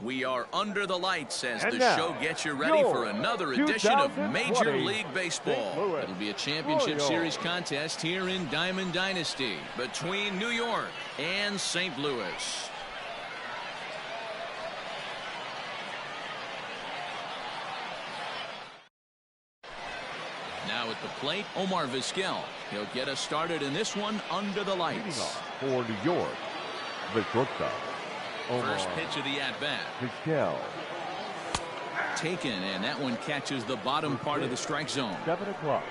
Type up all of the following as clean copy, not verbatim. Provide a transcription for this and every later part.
We are under the lights as And the now, show gets you ready for another edition of Major League Baseball. It'll be a championship series contest here in Diamond Dynasty between New York and St. Louis. Now at the plate, Omar Vizquel. He'll get us started in this one under the lights. For New York, the shortstop, Omar. First pitch of the at-bat. Vizquel. Taken, and that one catches the bottom part of the strike zone. 7 o'clock.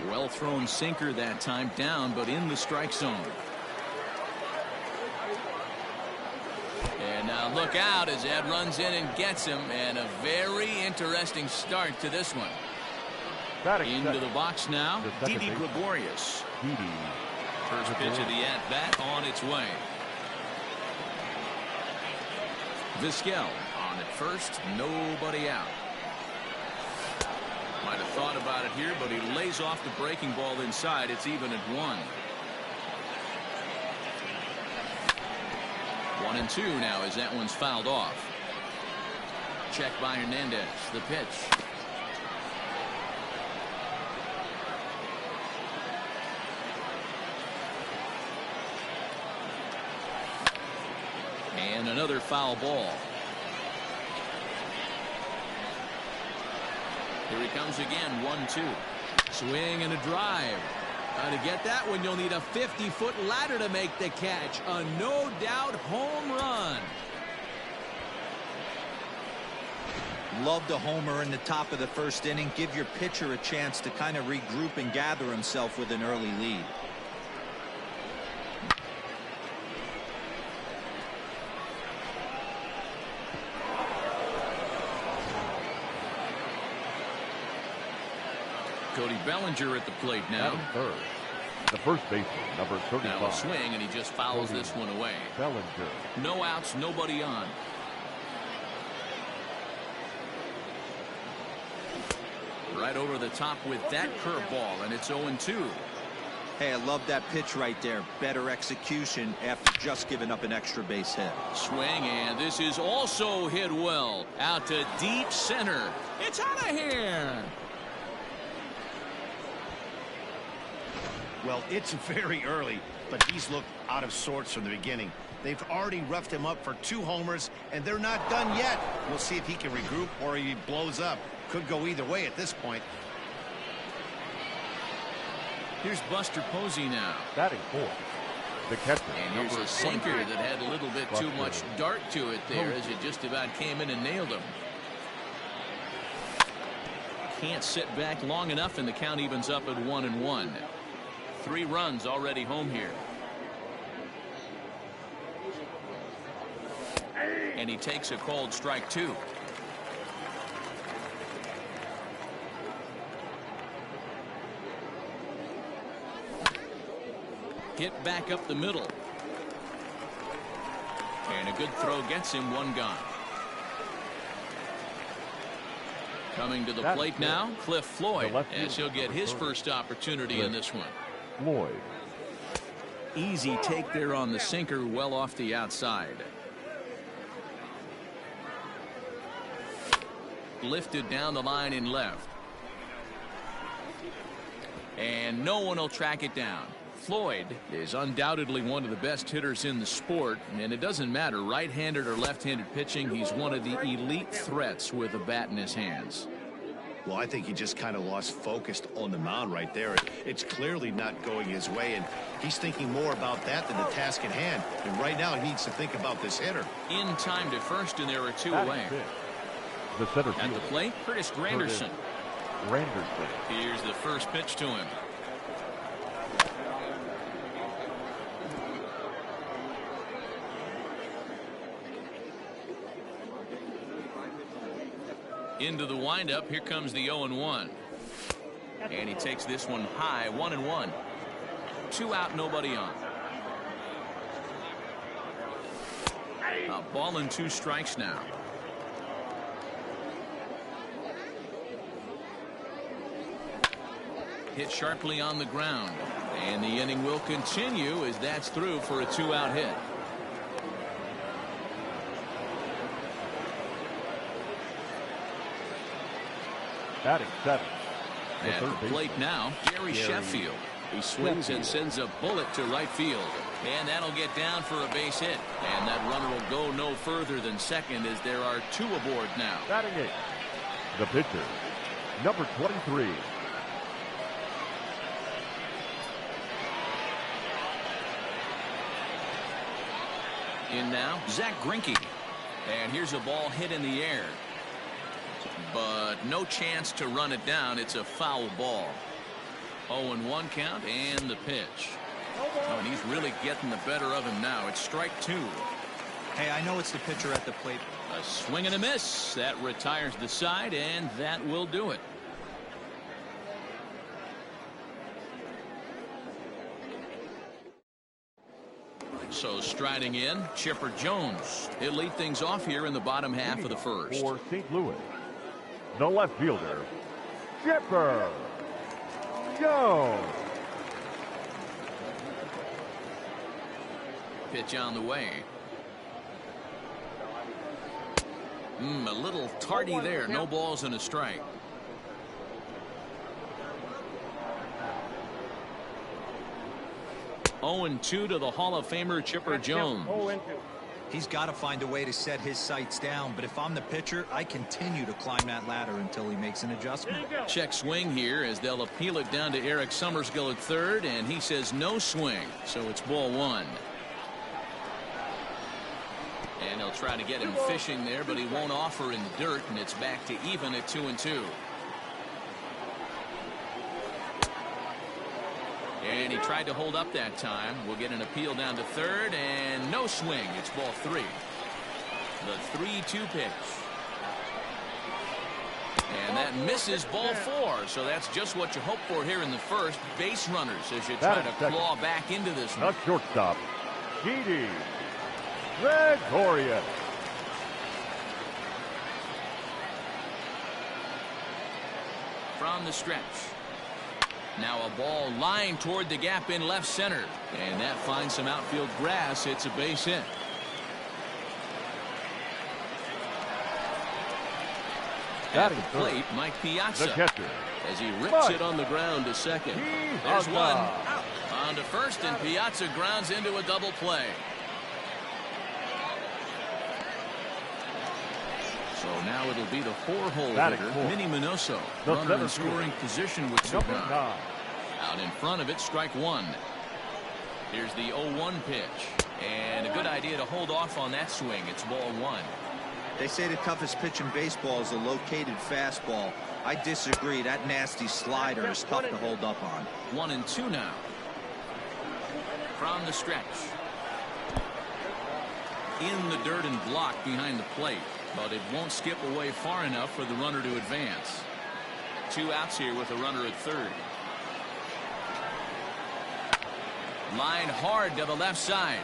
Well thrown sinker that time, down but in the strike zone. And now look out as Ed runs in and gets him, and a very interesting start to this one. Into the box now, Didi Gregorius. First pitch of the at-bat on its way. Vizquel on at first, nobody out. Might have thought about it here, but he lays off the breaking ball inside. It's even at 1. 1-2 now as that one's fouled off. Check by Hernandez. The pitch. And another foul ball. Here he comes again. 1-2. Swing and a drive. To get that one, you'll need a 50-foot ladder to make the catch. A no-doubt home run. Loved a homer in the top of the first inning. Give your pitcher a chance to kind of regroup and gather himself with an early lead. Cody Bellinger at the plate now. Third. The first baseman, number 35. Now a swing, and he just fouls this one away. Bellinger. No outs, nobody on. Right over the top with that curveball, and it's 0-2. Hey, I love that pitch right there. Better execution after just giving up an extra base hit. Swing, and this is also hit well. Out to deep center. It's out of here. Well, it's very early, but he's looked out of sorts from the beginning. They've already roughed him up for 2 homers, and they're not done yet. We'll see if he can regroup or he blows up. Could go either way at this point. Here's Buster Posey now. Batting 4th. The catcher. And here's a sinker that had a little bit too much dart to it there as it just about came in and nailed him. Can't sit back long enough, and the count evens up at 1-1. 3 runs already home here. And he takes a called strike 2. Hit back up the middle. And a good throw gets him 1 gone. Coming to the plate now, Cliff Floyd, as he'll get his first opportunity in this one. Floyd. Easy take there on the sinker, well off the outside. Lifted down the line in left. And no one will track it down. Floyd is undoubtedly one of the best hitters in the sport, and it doesn't matter right-handed or left-handed pitching. He's one of the elite threats with a bat in his hands. Well, I think he just kind of lost focus on the mound right there. It's clearly not going his way, and he's thinking more about that than the task at hand. And right now he needs to think about this hitter. In time to first, and there are 2 away. The center At the plate, Curtis Granderson. Granderson. Here's the first pitch to him. Into the windup. Here comes the 0-1. And he takes this one high. 1-1. 2 out, nobody on. A ball and 2 strikes now. Hit sharply on the ground. And the inning will continue as that's through for a 2-out hit. Batting seventh. At the plate now, Gary Sheffield. He swings and sends a bullet to right field. And that'll get down for a base hit. And that runner will go no further than second as there are two aboard now. Batting eighth. The pitcher, number 23. In now, Zach Greinke. And here's a ball hit in the air. But no chance to run it down. It's a foul ball. 0-1 count and the pitch. Oh, and he's really getting the better of him now. It's strike two. Hey, I know it's the pitcher at the plate. A swing and a miss. That retires the side, and that will do it. So striding in, Chipper Jones. He'll lead things off here in the bottom half of the first. For St. Louis, the left fielder, Chipper Jones. Pitch on the way. A little tardy there. No balls and a strike. (0-2) to the Hall of Famer Chipper Jones. He's got to find a way to set his sights down, but if I'm the pitcher, I continue to climb that ladder until he makes an adjustment. Check swing here as they'll appeal it down to Eric Summersgill at third, and he says no swing, so it's ball one. And they'll try to get him fishing there, but he won't offer in the dirt, and it's back to even at 2-2. And he tried to hold up that time. We'll get an appeal down to third, and no swing. It's ball three. The 3-2 pitch. And that misses ball four. So that's just what you hope for here in the first. Base runners as you try to claw back into this one. Not shortstop, Didi Gregorius. From the stretch. Now a ball lined toward the gap in left center. And that finds some outfield grass. It's a base hit. At the plate, Mike Piazza. The catcher, as he rips it on the ground to second. There's one. On to first, and Piazza grounds into a double play. So now it'll be the four-hole hitter, Minnie Minoso. Runner in scoring position with two down. Out in front of it, strike one. Here's the 0-1 pitch. And a good idea to hold off on that swing. It's ball one. They say the toughest pitch in baseball is a located fastball. I disagree. That nasty slider is tough to hold up on. 1-2 now. From the stretch. In the dirt and blocked behind the plate. But it won't skip away far enough for the runner to advance. Two outs here with a runner at third. Line hard to the left side.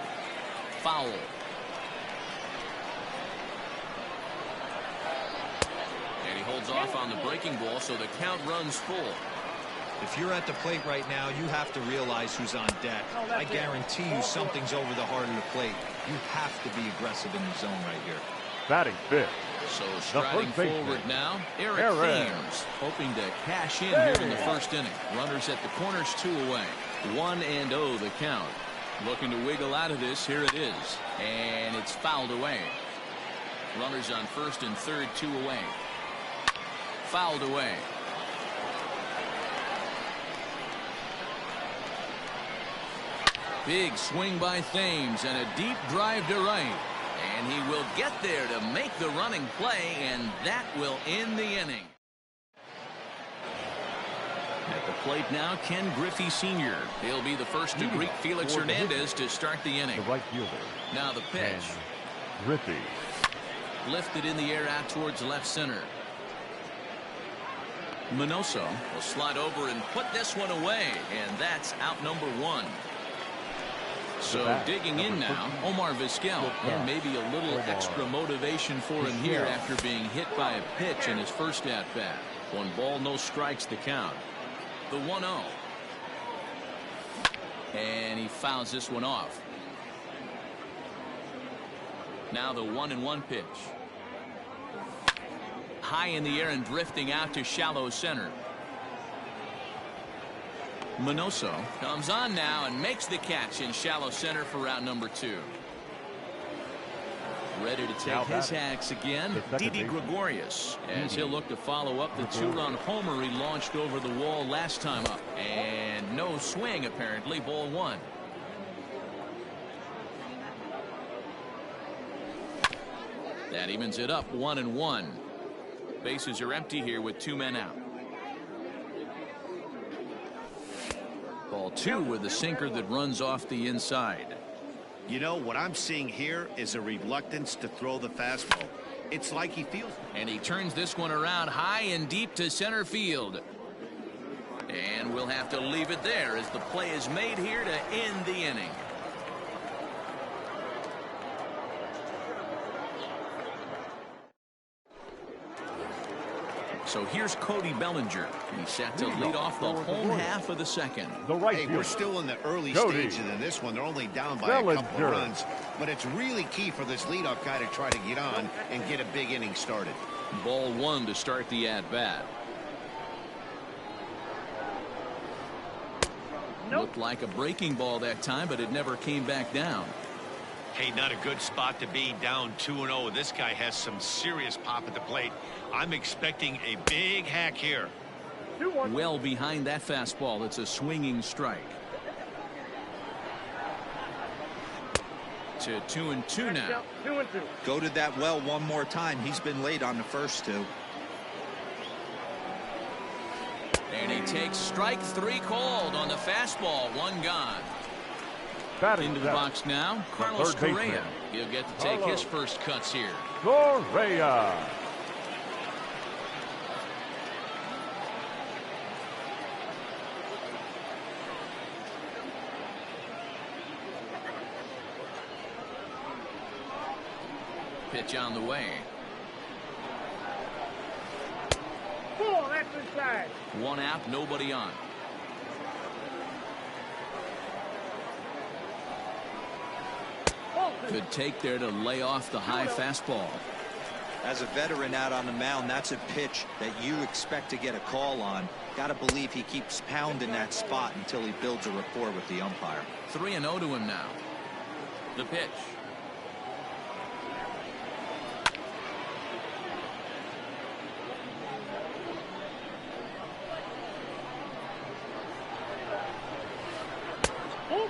Foul. And he holds off on the breaking ball, so the count runs full. If you're at the plate right now, you have to realize who's on deck. I guarantee you something's over the heart of the plate. You have to be aggressive in the zone right here. Batting fifth. So striding forward now, Eric Thames, hoping to cash in here in the first inning. Runners at the corners, 2 away. 1-0 the count. Looking to wiggle out of this. Here it is. And it's fouled away. Runners on first and third, 2 away. Fouled away. Big swing by Thames and a deep drive to right. And he will get there to make the running play, and that will end the inning. At the plate now, Ken Griffey Sr. He'll be the first to greet Felix Hernandez to start the inning. The right fielder. Now the pitch. Griffey. Lifted in the air out towards left center. Minoso will slide over and put this one away, and that's out number 1. So digging in now, Omar Vizquel, and maybe a little extra motivation for him here after being hit by a pitch in his first at-bat. 1 ball, no strikes the count. The 1-0. And he fouls this one off. Now the 1-1 pitch. High in the air and drifting out to shallow center. Minoso comes on now and makes the catch in shallow center for route number 2. Ready to take his hacks again, Didi Gregorius, as he'll look to follow up the 2-run homer he launched over the wall last time up. And no swing, apparently. Ball 1. That evens it up 1-1. Bases are empty here with 2 men out. Ball 2 with a sinker that runs off the inside. You know, what I'm seeing here is a reluctance to throw the fastball. It's like he feels. And he turns this one around high and deep to center field. And we'll have to leave it there as the play is made here to end the inning. So here's Cody Bellinger. He's set to lead off the home half of the second. Hey, we're still in the early stages in this one. They're only down by a couple of runs. But it's really key for this leadoff guy to try to get on and get a big inning started. Ball 1 to start the at-bat. Looked like a breaking ball that time, but it never came back down. Hey, not a good spot to be, down 2-0. This guy has some serious pop at the plate. I'm expecting a big hack here. Well behind that fastball. It's a swinging strike. To 2-2 now. Go to that well one more time. He's been late on the first 2. And he takes strike 3 called on the fastball. 1 gone. Into the box now, Carlos Correa. He'll get to take his first cuts here. Correa. Pitch on the way. One out, nobody on. Good take there to lay off the high fastball. As a veteran out on the mound, that's a pitch that you expect to get a call on. Got to believe he keeps pounding that spot until he builds a rapport with the umpire. 3-0 to him now. The pitch.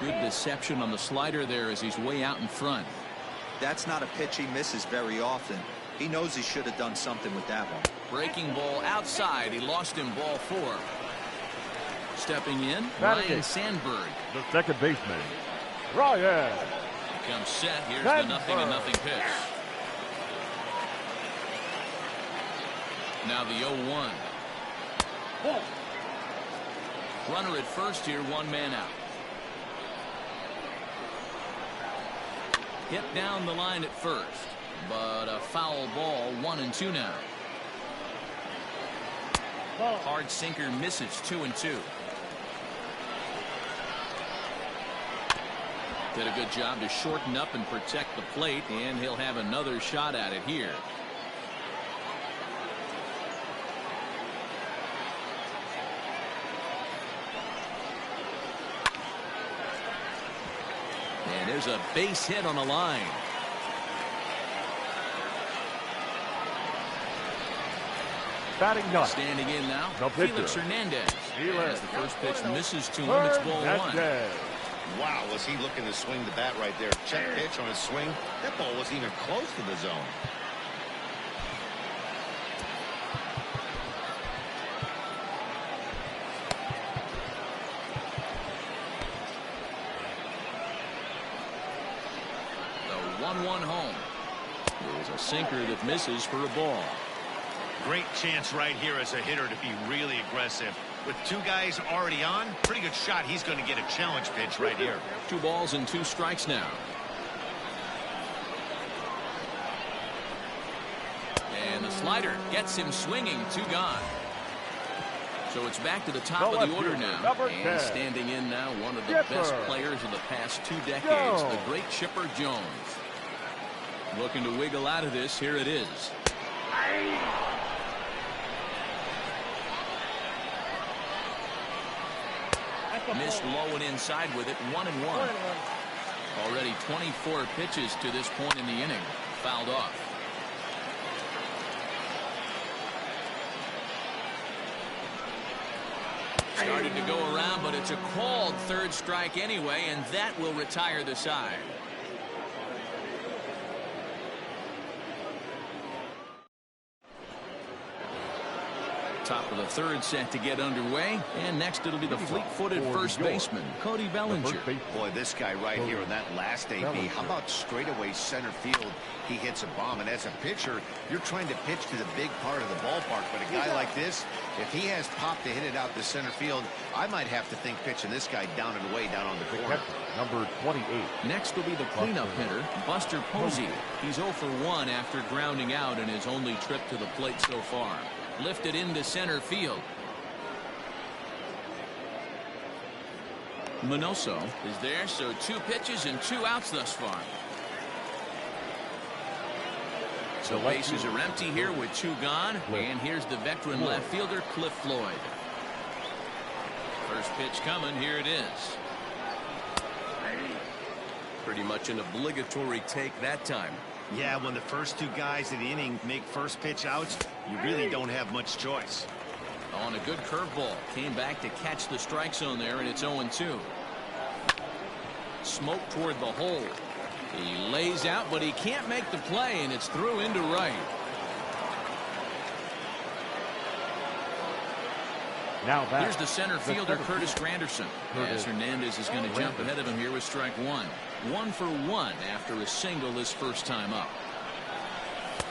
Good deception on the slider there as he's way out in front. That's not a pitch he misses very often. He knows he should have done something with that one. Breaking ball outside. He lost him, ball 4. Stepping in, Ryan Sandberg. The second baseman, Ryan. He comes set. Here's the 0-0 pitch. Now the 0-1. Runner at first here, 1 man out. Hit down the line at first, but a foul ball. 1-2 now. Hard sinker misses. 2-2. Did a good job to shorten up and protect the plate, and he'll have another shot at it here. And there's a base hit on the line. Batting ninth. Standing in now, No Felix Hernandez. As the first pitch misses to him, it's ball 1. Wow, was he looking to swing the bat right there? Check pitch on his swing. That ball wasn't even close to the zone. The 1-1 home. There's a sinker that misses for a ball. Great chance right here as a hitter to be really aggressive. With 2 guys already on, pretty good shot. He's going to get a challenge pitch right here. 2 balls and 2 strikes now. And the slider gets him swinging. 2 gone. So it's back to the top of the order now. And standing in now, one of the best players of the past 2 decades, the great Chipper Jones. Looking to wiggle out of this. Here it is. Missed low and inside with it. 1-1. Already 24 pitches to this point in the inning. Fouled off. Started to go around, but it's a called third strike anyway, and that will retire the side. Top of the third set to get underway, and next it'll be the fleet-footed first baseman, Cody Bellinger. Boy, this guy right here on that last AB, how about straightaway center field? He hits a bomb, and as a pitcher, you're trying to pitch to the big part of the ballpark, but a guy like this, if he has pop to hit it out to center field, I might have to think pitching this guy down and away down on the corner. Number 28. Next will be the cleanup hitter, Buster Posey. He's 0 for 1 after grounding out in his only trip to the plate so far. Lifted into center field. Minoso is there, so 2 pitches and 2 outs thus far. So bases are empty here with 2 gone, and here's the veteran left fielder, Cliff Floyd. First pitch coming, here it is. Pretty much an obligatory take that time. Yeah, when the first 2 guys in the inning make first pitch outs, you really don't have much choice. On a good curveball. Came back to catch the strike zone there, and it's 0-2. Smoke toward the hole. He lays out, but he can't make the play, and it's through into right. Now here's the center fielder, Curtis Granderson. As Hernandez is going to jump ahead of him here with strike 1. 1 for 1 after a single his first time up.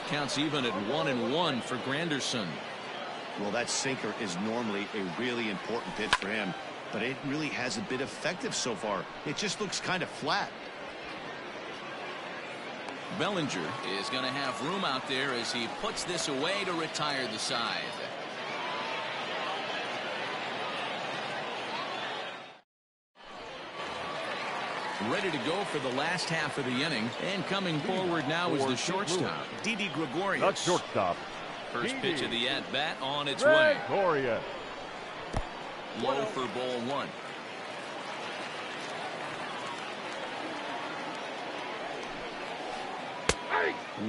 Counts even at 1-1 for Granderson. Well, that sinker is normally a really important pitch for him, but it really hasn't been effective so far. It just looks kind of flat. Bellinger is going to have room out there as he puts this away to retire the side. Ready to go for the last half of the inning, and coming forward now is the shortstop, Didi Gregorius. That's shortstop. First pitch of the at-bat on its way. Gregorius. Low for ball 1.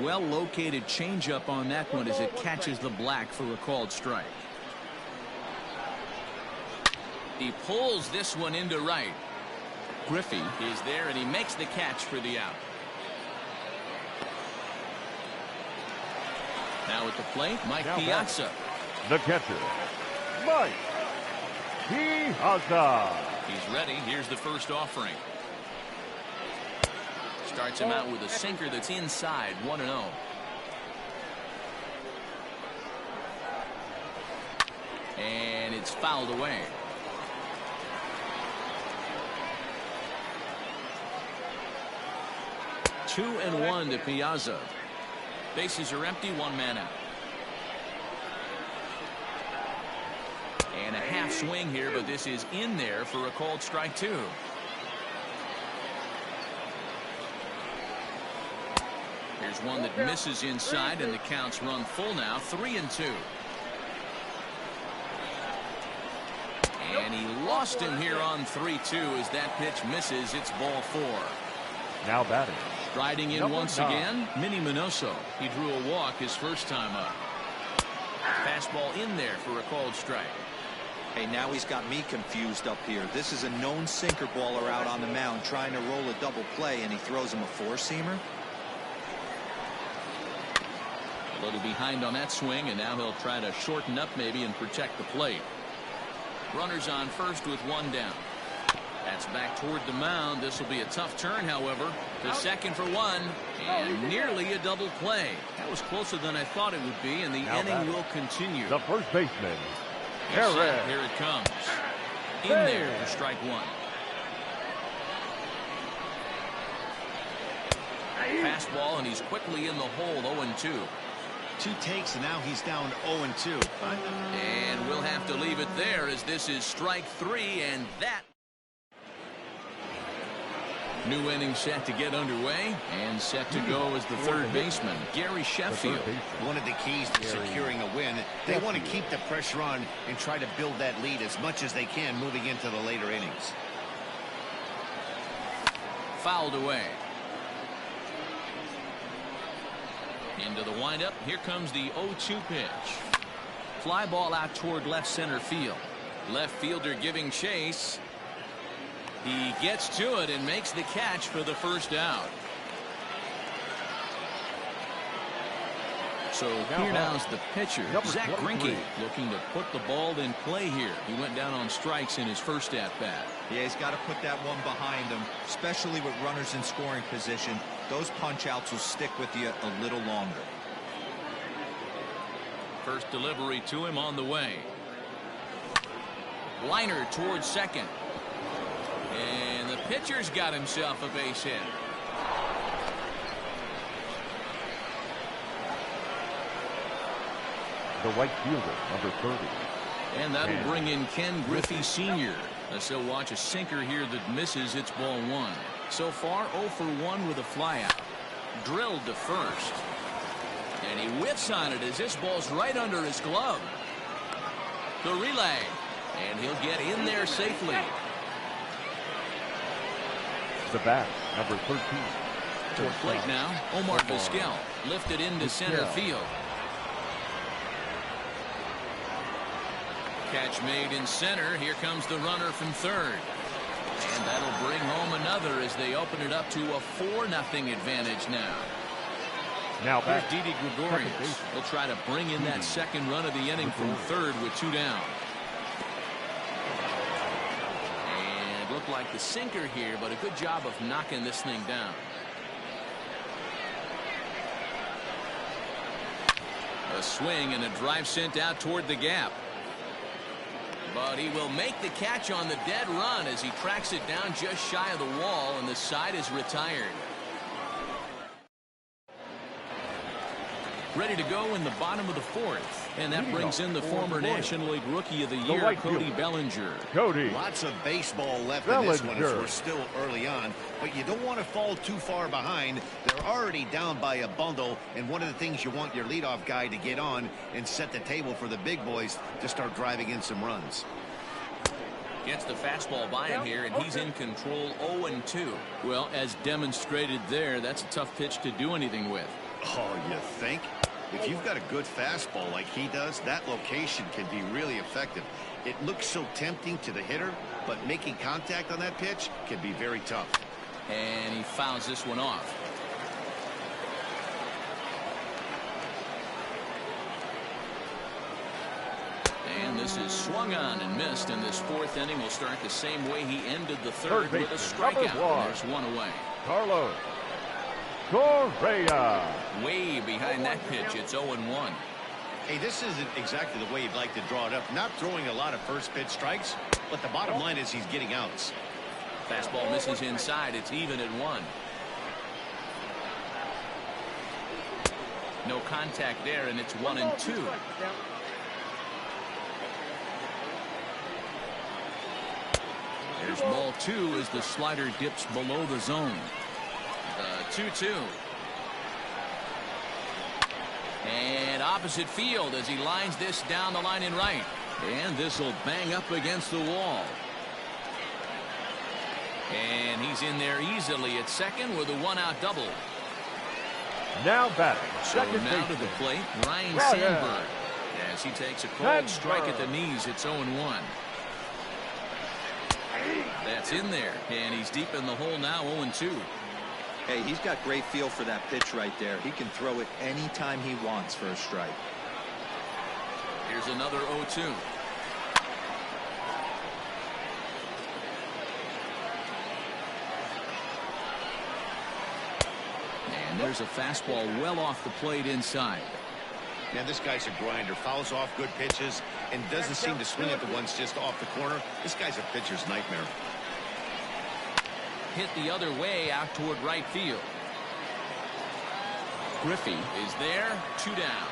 Well located changeup on that one as it catches the black for a called strike. He pulls this one into right. Griffey is there, and he makes the catch for the out. Now at the plate, Mike Piazza. The catcher, Mike Piazza. He's ready. Here's the first offering. Starts him out with a sinker that's inside. 1-0. And it's fouled away. 2-1 to Piazza. Bases are empty, 1 man out. And a half swing here, but this is in there for a called strike 2. Here's one that misses inside, and the counts run full now. 3-2. And he lost him here on 3-2 as that pitch misses. It's ball 4. Now batting. Striding in once again, Minnie Minoso. He drew a walk his first time up. Fastball in there for a called strike. Hey, now he's got me confused up here. This is a known sinker baller out on the mound trying to roll a double play, and he throws him a 4-seamer. A little behind on that swing, and now he'll try to shorten up maybe and protect the plate. Runners on first with 1 down. That's back toward the mound. This will be a tough turn, however. To second for 1, and nearly a double play. That was closer than I thought it would be, and the inning will continue. The first baseman, Here it comes. In there for strike 1. Fastball, and he's quickly in the hole. 0-2. 2 takes, and now he's down 0-2. And we'll have to leave it there as this is strike 3, and that New inning set to get underway and set to go as the third baseman, Gary Sheffield. One of the keys to securing a win, they want to keep the pressure on and try to build that lead as much as they can moving into the later innings. Fouled away. Into the windup. Here comes the 0-2 pitch. Fly ball out toward left center field. Left fielder giving chase. He gets to it and makes the catch for the first out. So here now's the pitcher, Zach Greinke, looking to put the ball in play here. He went down on strikes in his first at-bat. Yeah, he's got to put that one behind him, especially with runners in scoring position. Those punch-outs will stick with you a little longer. First delivery to him on the way. Liner towards second. And the pitcher's got himself a base hit. The right fielder, number 30. And that'll bring in Ken Griffey Sr. Let's still watch a sinker here that misses. It's ball one. So far 0 for 1 with a flyout. Drilled to first. And he whiffs on it as this ball's right under his glove. The relay. And he'll get in there safely. The bat, number 13. To the plate now, Omar Vizquel. Lifted into center field. Catch made in center. Here comes the runner from third. And that'll bring home another as they open it up to a 4-0 advantage now. Now back. Here's Didi Gregorius. He'll try to bring in that second run of the inning from third with 2 down. And looked like the sinker here, but a good job of knocking this thing down. A swing and a drive sent out toward the gap. But he will make the catch on the dead run as he tracks it down just shy of the wall, and the side is retired. Ready to go in the bottom of the fourth. And that brings in the former National League Rookie of the Year, Cody Bellinger. Lots of baseball left in this one as we're still early on. But you don't want to fall too far behind. They're already down by a bundle. And one of the things you want your leadoff guy to get on and set the table for the big boys to start driving in some runs. Gets the fastball by him here, and he's in control 0-2. Well, as demonstrated there, that's a tough pitch to do anything with. Oh, you think? If you've got a good fastball like he does, that location can be really effective. It looks so tempting to the hitter, but making contact on that pitch can be very tough. And he fouls this one off. And this is swung on and missed in this fourth inning. Will start the same way he ended the third with a strikeout. There's one away. Carlos Correa. Way behind that pitch. It's 0-1. Hey, this isn't exactly the way you'd like to draw it up. Not throwing a lot of first pitch strikes, but the bottom line is he's getting outs. Fastball misses inside. It's even at 1. No contact there, and it's 1-2. There's ball 2 as the slider dips below the zone. 2-2. And opposite field as he lines this down the line in right. And this will bang up against the wall. And he's in there easily at second with a 1-out double. Now batting. So now to the plate, Ryan Sandberg. As he takes a cold strike at the knees, it's 0-1. That's in there, and he's deep in the hole now, 0-2. Hey, he's got great feel for that pitch right there. He can throw it anytime he wants for a strike. Here's another 0-2. And there's a fastball well off the plate inside. Man, this guy's a grinder. Fouls off good pitches and doesn't seem to swing at the ones just off the corner. This guy's a pitcher's nightmare. Hit the other way out toward right field. Griffey is there. 2 down.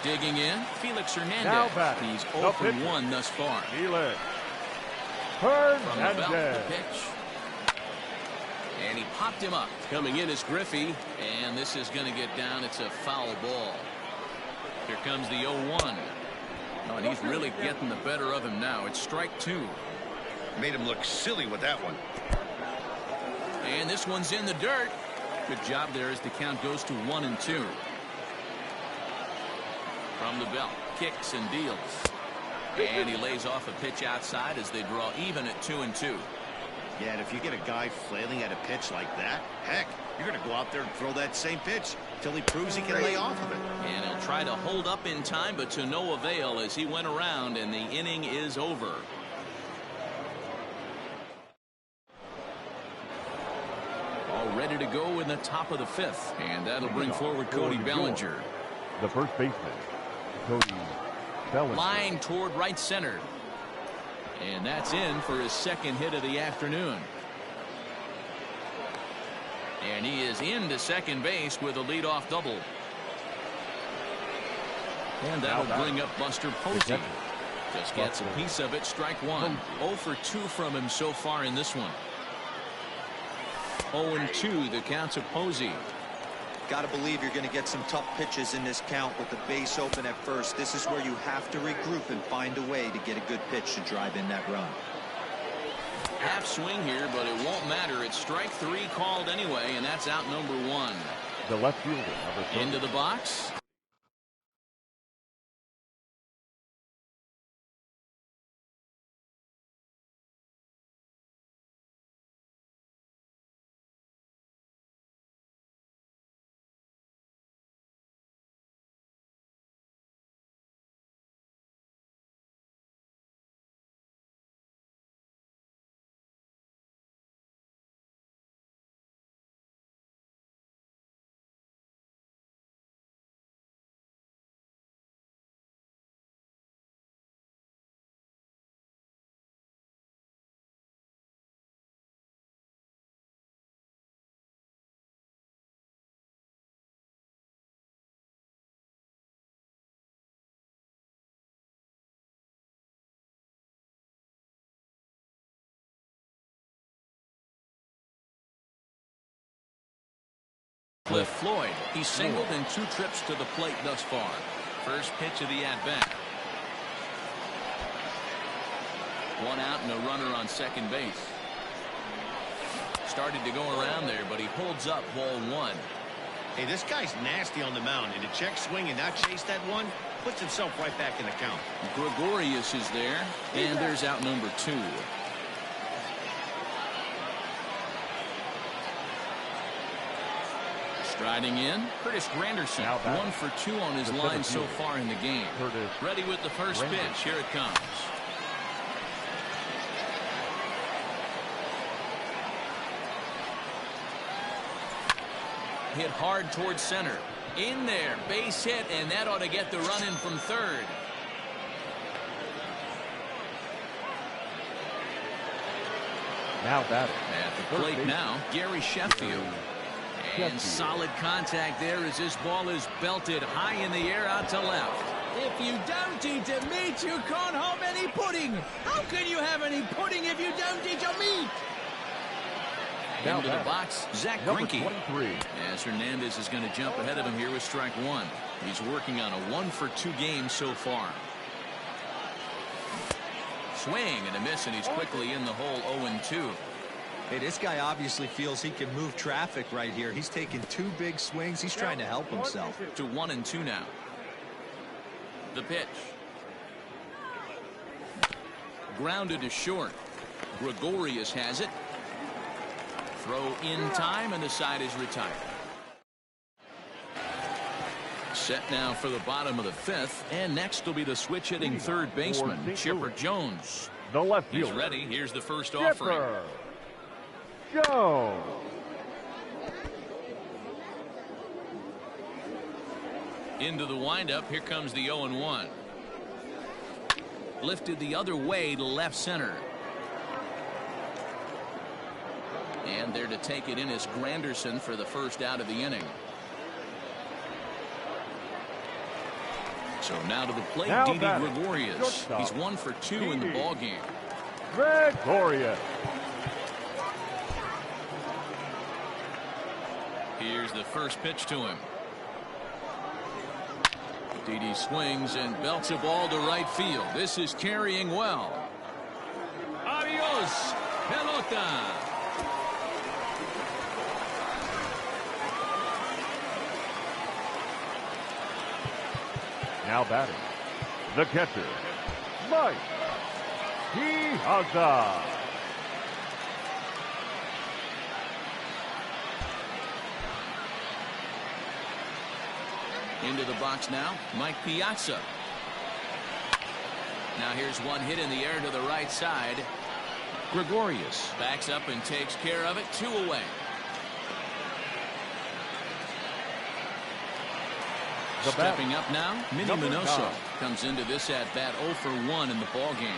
Digging in, Felix Hernandez. He's 0 for 1 thus far. Felix. From the belt, the pitch. And he popped him up. Coming in is Griffey, and this is going to get down. It's a foul ball. Here comes the 0-1. Oh, and he's really getting the better of him now. It's strike 2. Made him look silly with that one. And this one's in the dirt. Good job there as the count goes to 1-2. From the belt, kicks and deals. And he lays off a pitch outside as they draw even at 2-2. Yeah, and if you get a guy flailing at a pitch like that, heck, you're going to go out there and throw that same pitch till he proves he can lay off of it. And he'll try to hold up in time, but to no avail as he went around and the inning is over. All ready to go in the top of the 5th, and that'll bring forward Cody Bellinger. The first baseman, Cody Bellinger. Line toward right center. And that's in for his second hit of the afternoon. And he is into second base with a leadoff double. And that'll bring up Buster Posey. Just gets a piece of it. Strike 1. 0 for 2 from him so far in this one. 0-2 the count to Posey. Got to believe you're going to get some tough pitches in this count with the base open at first. This is where you have to regroup and find a way to get a good pitch to drive in that run. Half swing here, but it won't matter. It's strike 3 called anyway, and that's out number 1. The left fielder, number 30. Into the box. Cliff Floyd. He's singled in 2 trips to the plate thus far. First pitch of the at-bat. 1 out and a runner on second base. Started to go around there, but he holds up ball 1. Hey, this guy's nasty on the mound, and to check swing and not chase that one puts himself right back in the count. Gregorius is there, and there's out number 2. Striding in, Curtis Granderson. 1 for 2 on his line so far in the game. Ready with the first pitch. Here it comes. Hit hard towards center. In there, base hit, and that ought to get the run in from third. Now batting. At the plate now, Gary Sheffield. And solid contact there as this ball is belted high in the air out to left. If you don't eat a meat, you can't have any pudding. How can you have any pudding if you don't eat your meat? Into the box, Zach Greinke. 23. As Hernandez is going to jump ahead of him here with strike 1. He's working on a 1 for 2 game so far. Swing and a miss, and he's quickly in the hole. 0-2. Hey, this guy obviously feels he can move traffic right here. He's taking 2 big swings. He's trying to help himself. To 1-2 now. The pitch. Grounded to short. Gregorius has it. Throw in time, and the side is retired. Set now for the bottom of the 5th, and next will be the switch hitting third baseman, Chipper Jones. The left He's fielder. ready. Here's the first Chipper offering. Jones. Into the windup. Here comes the 0-1. Lifted the other way to left center. And there to take it in is Granderson for the first out of the inning. So now to the plate, Didi Gregorius. He's 1 for 2 in the ball game. Gregorius. Here's the first pitch to him. Didi swings and belts a ball to right field. This is carrying well. Adios, pelota. Now batting, the catcher, Mike Piazza. Into the box now, Mike Piazza. Now here's one hit in the air to the right side. Gregorius backs up and takes care of it. 2 away. Stepping up now, Minnie Minoso comes into this at bat 0 for 1 in the ball game.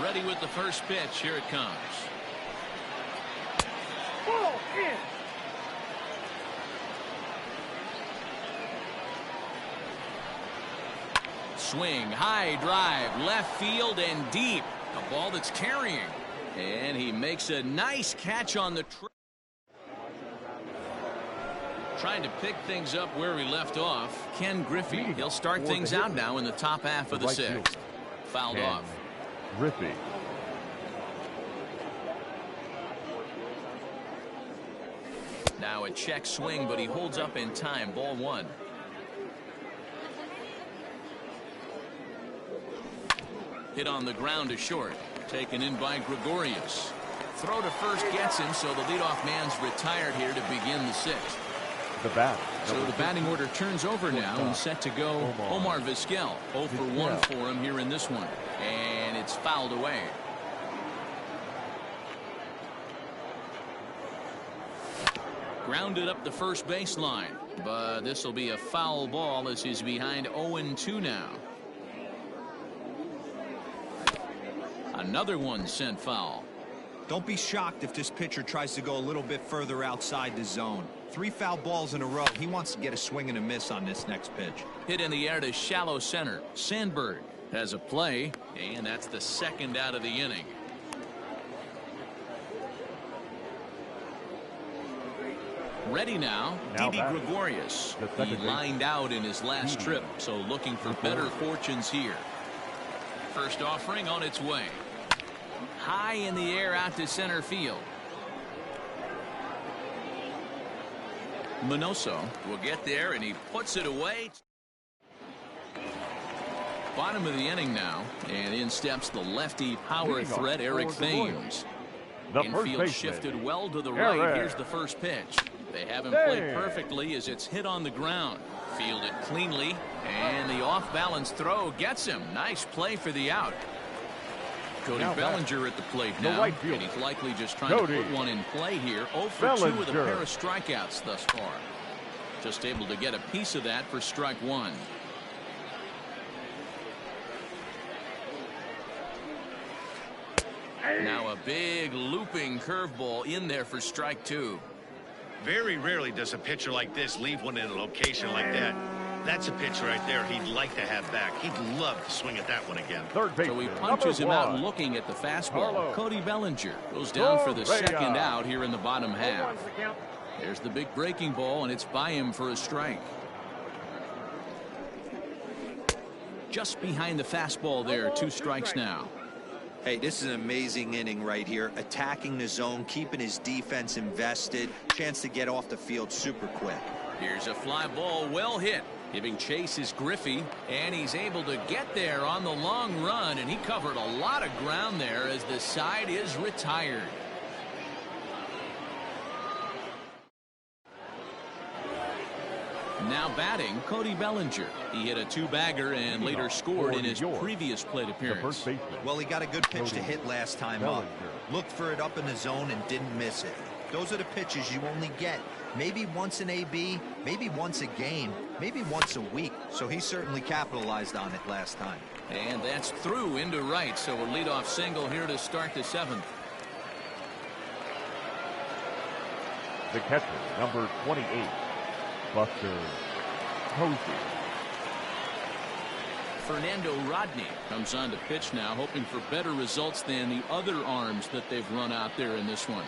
Ready with the first pitch. Here it comes. Ball in. Swing, high drive, left field and deep. A ball that's carrying. And he makes a nice catch on the trying to pick things up where he left off. Ken Griffey. He'll start things out now in the top half of the 6th. Fouled off. Griffey. Now a check swing, but he holds up in time. Ball 1. Hit on the ground to short. Taken in by Gregorius. Throw to first gets him, so the leadoff man's retired here to begin the 6th. The bat. So the batting order turns over now and set to go Omar Vizquel. 0 for 1 for him here in this one. And it's fouled away. Grounded up the first baseline. But this will be a foul ball as he's behind 0-2 now. Another one sent foul. Don't be shocked if this pitcher tries to go a little bit further outside the zone. 3 foul balls in a row. He wants to get a swing and a miss on this next pitch. Hit in the air to shallow center. Sandberg has a play, and that's the 2nd out of the inning. Ready now, Didi Gregorius. He lined out in his last trip, so looking for better fortunes here. First offering on its way. High in the air out to center field. Minoso will get there, and he puts it away. Bottom of the inning now, and in steps the lefty power threat Eric Thames. Infield shifted well to the right. Here's the first pitch. They have him play perfectly as it's hit on the ground. Fielded cleanly, and the off-balance throw gets him. Nice play for the out. Cody Bellinger at the plate now, and he's likely just trying to put one in play here. 0 for 2 with a pair of strikeouts thus far. Just able to get a piece of that for strike 1. Now a big looping curveball in there for strike 2. Very rarely does a pitcher like this leave one in a location like that. That's a pitch right there he'd like to have back. He'd love to swing at that one again. So he punches him out looking at the fastball. Cody Bellinger goes down for the 2nd out here in the bottom half. There's the big breaking ball, and it's by him for a strike. Just behind the fastball there. 2 strikes now. Hey, this is an amazing inning right here. Attacking the zone, keeping his defense invested. Chance to get off the field super quick. Here's a fly ball well hit. Giving chase is Griffey, and he's able to get there on the long run, and he covered a lot of ground there as the side is retired. Now batting, Cody Bellinger. He hit a 2-bagger and later scored in his previous plate appearance. Well, he got a good pitch to hit last time up. Looked for it up in the zone and didn't miss it. Those are the pitches you only get maybe once in AB, maybe once a game, maybe once a week. So he certainly capitalized on it last time. And that's through into right. So a leadoff single here to start the 7th. The catcher, number 28, Buster Posey. Fernando Rodney comes on to pitch now, hoping for better results than the other arms that they've run out there in this one.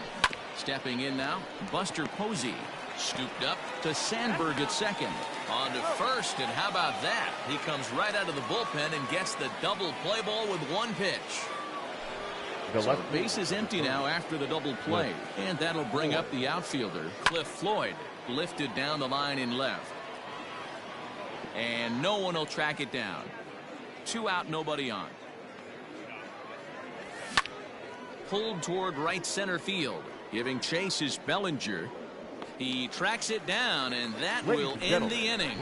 Stepping in now, Buster Posey. Scooped up to Sandberg at second. On to first, and how about that? He comes right out of the bullpen and gets the double play ball with one pitch. So the base is empty now after the double play, and that'll bring up the outfielder, Cliff Floyd, lifted down the line in left. And no one will track it down. 2 out, nobody on. Pulled toward right center field. Giving chase is Bellinger. He tracks it down, and that will end the inning.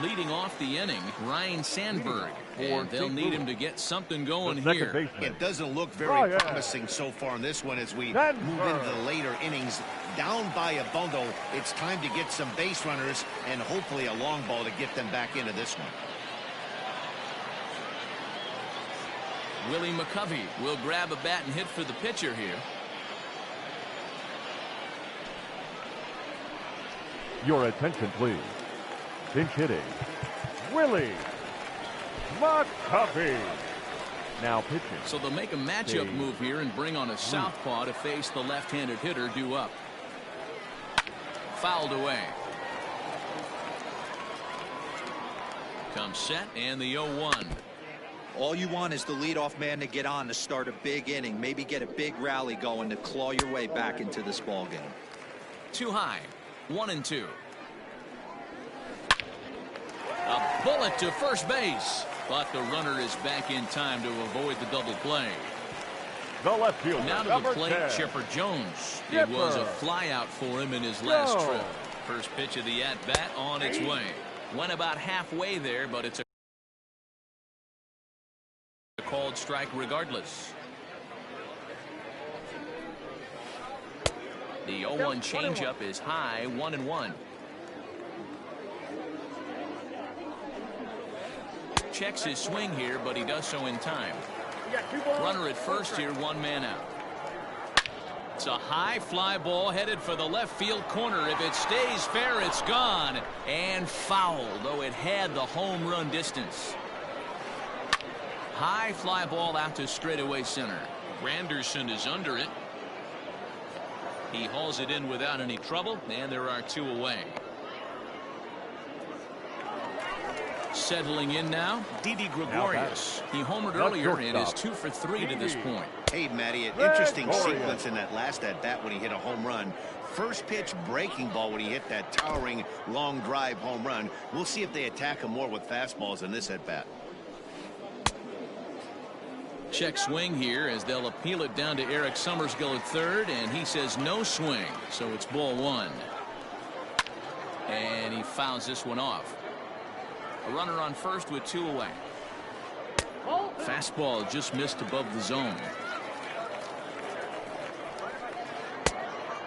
Leading off the inning, Ryan Sandberg. And they'll need him to get something going here. It doesn't look very promising so far in this one as we move into the later innings. Down by a bundle, it's time to get some base runners and hopefully a long ball to get them back into this one. Willie McCovey will grab a bat and hit for the pitcher here. Your attention, please. Pinch hitting, Willie McCovey. Now pitching. So they'll make a matchup move here and bring on a southpaw to face the left-handed hitter due up. Fouled away. Comes set and the 0-1. All you want is the leadoff man to get on to start a big inning, maybe get a big rally going to claw your way back into this ball game. Too high. 1-2. A bullet to first base, but the runner is back in time to avoid the double play. The left fielder, now to the plate, Chipper Jones. It was a fly out for him in his last trip. First pitch of the at-bat on its way. Went about halfway there, but it's a called strike regardless. The 0-1 changeup is high, 1-1. Checks his swing here, but he does so in time. Runner at first here, 1 man out. It's a high fly ball headed for the left field corner. If it stays fair, it's gone and foul, though it had the home run distance. High fly ball out to straightaway center. Granderson is under it. He hauls it in without any trouble, and there are 2 away. Settling in now, Didi Gregorius. He homered earlier and is 2 for 3 to this point. Hey, Matty, an interesting sequence in that last at-bat when he hit a home run. First pitch breaking ball when he hit that towering long drive home run. We'll see if they attack him more with fastballs in this at-bat. Check swing here as they'll appeal it down to Eric Summersgill at third, and he says no swing, so it's ball 1. And he fouls this one off. A runner on first with 2 away. Fastball just missed above the zone.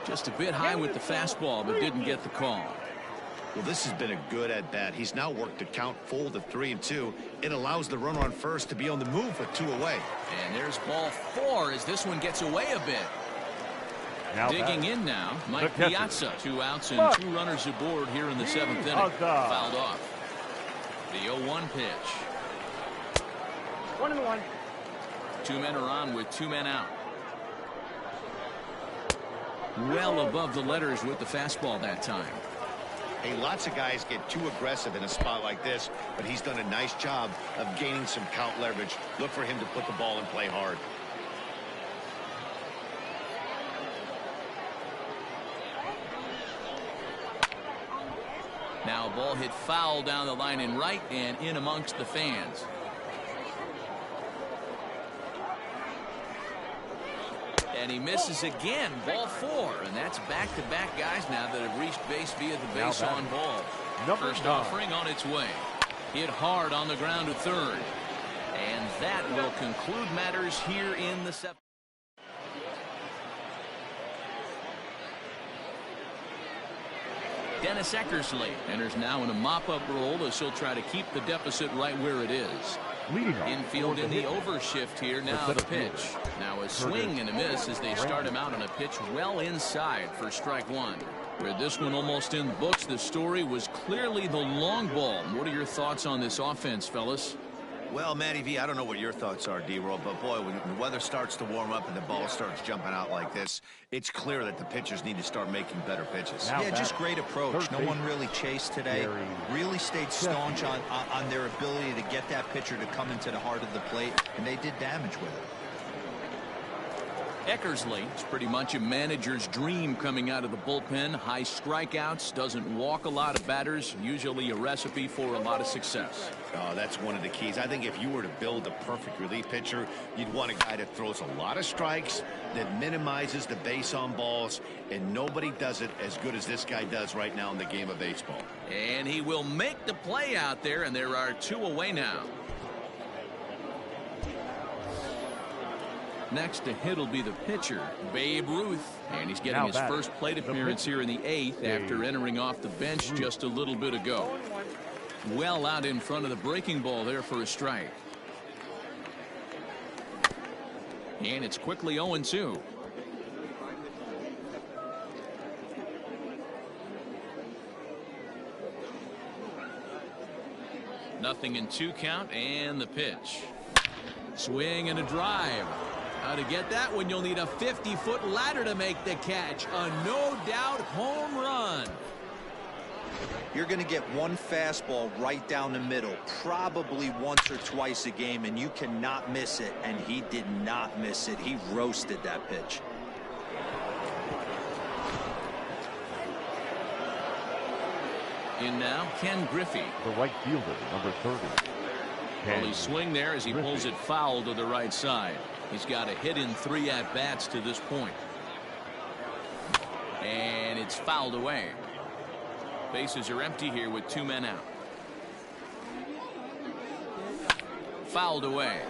Just a bit high with the fastball, but didn't get the call. Well, this has been a good at-bat. He's now worked the count full to 3-2. It allows the runner on first to be on the move with 2 away. And there's ball 4 as this one gets away a bit. Now digging in now, Mike Piazza. 2 outs and 2 runners aboard here in the 7th inning. Fouled off. The 0-1 pitch. 1-1. 2 men are on with 2 men out. Well above the letters with the fastball that time. Hey, lots of guys get too aggressive in a spot like this, but he's done a nice job of gaining some count leverage. Look for him to put the ball in play hard. Now a ball hit foul down the line in right and in amongst the fans. And he misses again. Ball 4. And that's back-to-back guys now that have reached base via the base on ball. First offering on its way. Hit hard on the ground to third. And that will conclude matters here in the 7th. Dennis Eckersley enters now in a mop-up role as he'll try to keep the deficit right where it is. Leading off Infield in the overshift here. Now the pitch. Now a swing and a miss as they start him out on a pitch well inside for strike one. With this one almost in the books, the story was clearly the long ball. What are your thoughts on this offense, fellas? Well, Matty V, I don't know what your thoughts are, D-Roll, but boy, when the weather starts to warm up and the ball starts jumping out like this, it's clear that the pitchers need to start making better pitches. Yeah, just great approach. No one really chased today. Really stayed staunch on their ability to get that pitcher to come into the heart of the plate, and they did damage with it. Eckersley is pretty much a manager's dream coming out of the bullpen. High strikeouts, doesn't walk a lot of batters, usually a recipe for a lot of success. Oh, that's one of the keys. I think if you were to build a perfect relief pitcher, you'd want a guy that throws a lot of strikes, that minimizes the base on balls, and nobody does it as good as this guy does right now in the game of baseball. And he will make the play out there, and there are two away now. Next to hit will be the pitcher, Babe Ruth, and he's getting his first plate appearance here in the 8th after entering off the bench just a little bit ago. Well out in front of the breaking ball there for a strike. And it's quickly 0-2. Nothing in 2 count, and the pitch. Swing and a drive. How to get that one? You'll need a 50-foot ladder to make the catch. A no-doubt home run. You're going to get one fastball right down the middle, probably once or twice a game, and you cannot miss it, and he did not miss it. He roasted that pitch. In now, Ken Griffey. The right fielder, number 30. Early swing there as he pulls it foul to the right side. He's got a hit in 3 at-bats to this point. And it's fouled away. Bases are empty here with 2 men out. Fouled away.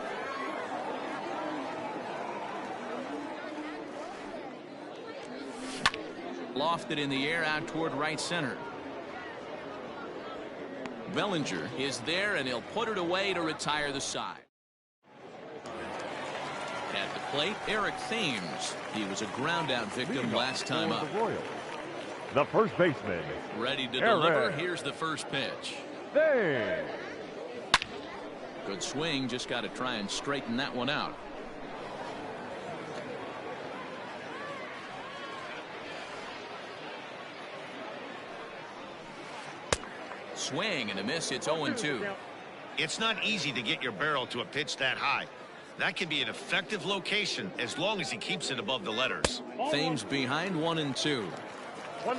Lofted in the air out toward right center. Bellinger is there, and he'll put it away to retire the side. At the plate, Eric Thames. He was a ground-out victim last time up. The first baseman. Ready to deliver. Here's the first pitch. Hey. Good swing. Just got to try and straighten that one out. Swing and a miss. It's 0-2. It's not easy to get your barrel to a pitch that high. That can be an effective location as long as he keeps it above the letters. Thames behind 1-2.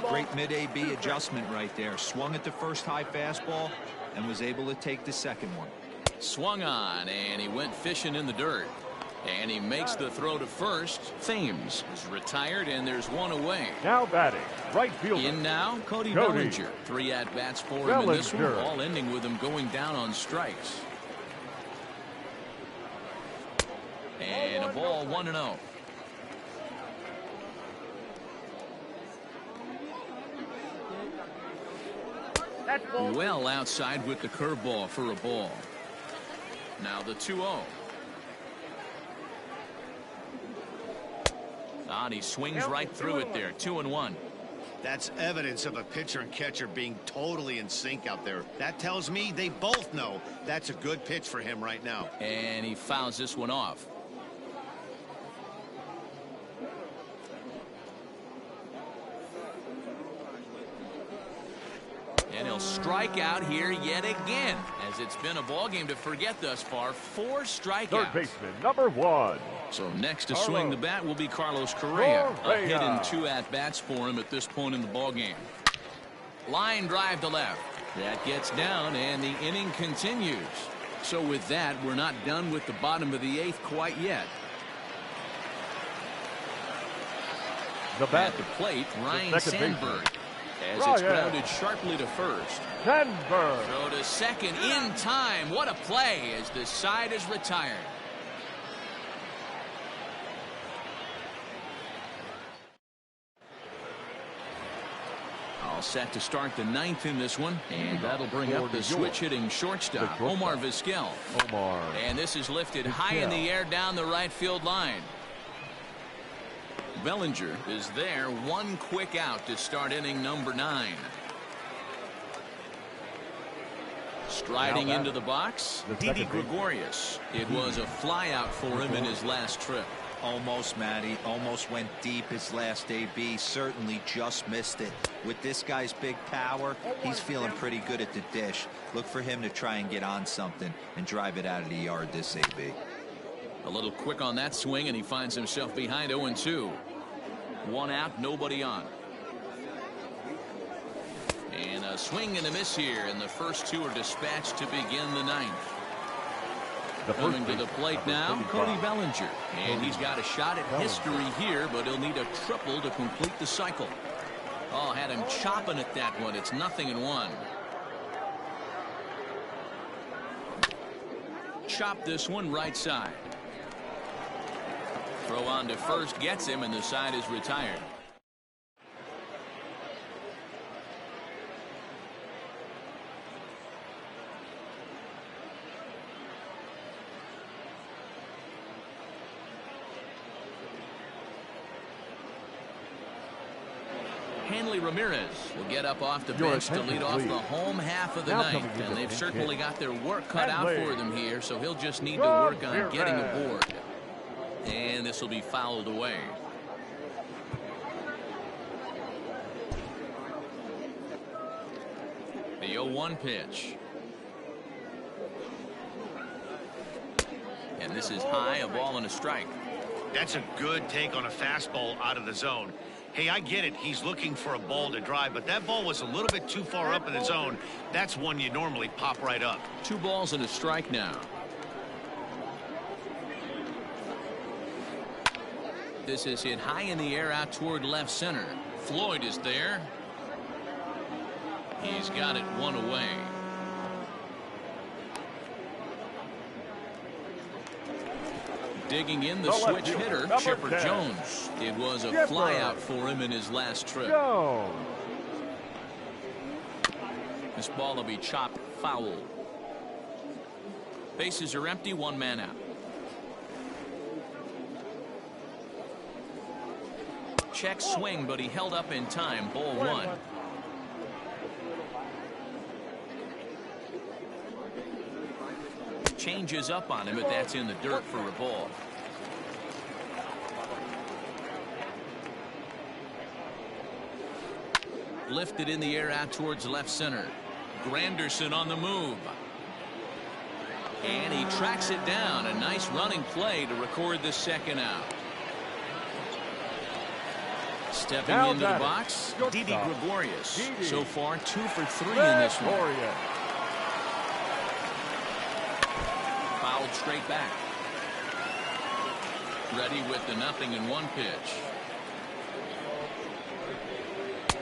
Great mid-AB adjustment right there. Swung at the first high fastball and was able to take the second one. Swung on, and he went fishing in the dirt. And he makes the throw to first. Thames is retired, and there's one away. Now batting, right fielder. In now, Cody Bellinger. 3 at-bats for him in this one, all ending with him going down on strikes. And a ball, 1-0. Well outside with the curveball for a ball. Now the 2-0. And he swings right through it there. 2-1. That's evidence of a pitcher and catcher being totally in sync out there. That tells me they both know that's a good pitch for him right now. And he fouls this one off. And he'll strike out here yet again, as it's been a ball game to forget thus far. 4 strikeouts. Third baseman, number 1. So next to swing the bat will be Carlos Correa. A hit in 2 at-bats for him at this point in the ball game. Line drive to left. That gets down, and the inning continues. So with that, we're not done with the bottom of the 8th quite yet. At the plate, Ryan Sandberg. As it's grounded sharply to first. Sandberg. Throw to second in time. What a play as the side is retired. All set to start the 9th in this one, and that'll bring up the switch hitting shortstop, Omar Vizquel. And this is lifted high in the air down the right field line. Bellinger is there, one quick out to start inning number 9. Striding into the box, Didi Gregorius. It was a fly out for him in his last trip. Almost, Matty. Almost went deep his last AB. Certainly just missed it. With this guy's big power, he's feeling pretty good at the dish. Look for him to try and get on something and drive it out of the yard this AB. A little quick on that swing, and he finds himself behind 0-2. One out, nobody on. And a swing and a miss here, and the first 2 are dispatched to begin the 9th. Coming to the plate now, Cody Bellinger. And he's got a shot at history here, but he'll need a triple to complete the cycle. Oh, had him chopping at that one. It's 0-1. Chop this one right side. Throw on to first gets him, and the side is retired. Hanley Ramirez will get up off the bench to lead off the home half of the 9th, and they've certainly got their work cut out for them here, so he'll just need to work on getting aboard. And this will be fouled away. The 0-1 pitch. And this is high, a ball and a strike. That's a good take on a fastball out of the zone. Hey, I get it. He's looking for a ball to drive, but that ball was a little bit too far up in the zone. That's one you normally pop right up. 2 balls and a strike now. This is hit high in the air out toward left center. Floyd is there. He's got it one away. Digging in the switch hitter, Chipper Jones. It was a flyout for him in his last trip. This ball will be chopped foul. Bases are empty, 1 man out. Check swing, but he held up in time. Ball 1. Changes up on him, but that's in the dirt for a ball. Lifted in the air out towards left center. Granderson on the move. And he tracks it down. A nice running play to record the second out. Stepping into the box, Didi Gregorius. So far, 2 for 3 in this one. Fouled straight back. Ready with the 0-1 pitch.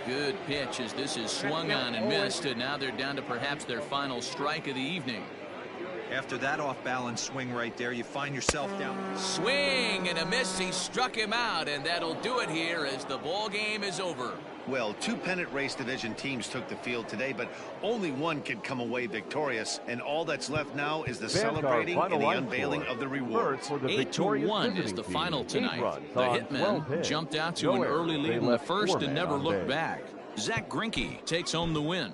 Good pitch as this is swung on and missed, and now they're down to perhaps their final strike of the evening. After that off-balance swing right there, you find yourself down. Swing and a miss. He struck him out, and that'll do it here as the ball game is over. Well, 2 pennant race division teams took the field today, but only one could come away victorious, and all that's left now is the celebrating and the unveiling of the rewards. 8-1 is the final tonight. The Hitmen jumped out to an early lead in the first and never looked back. Zach Greinke takes home the win.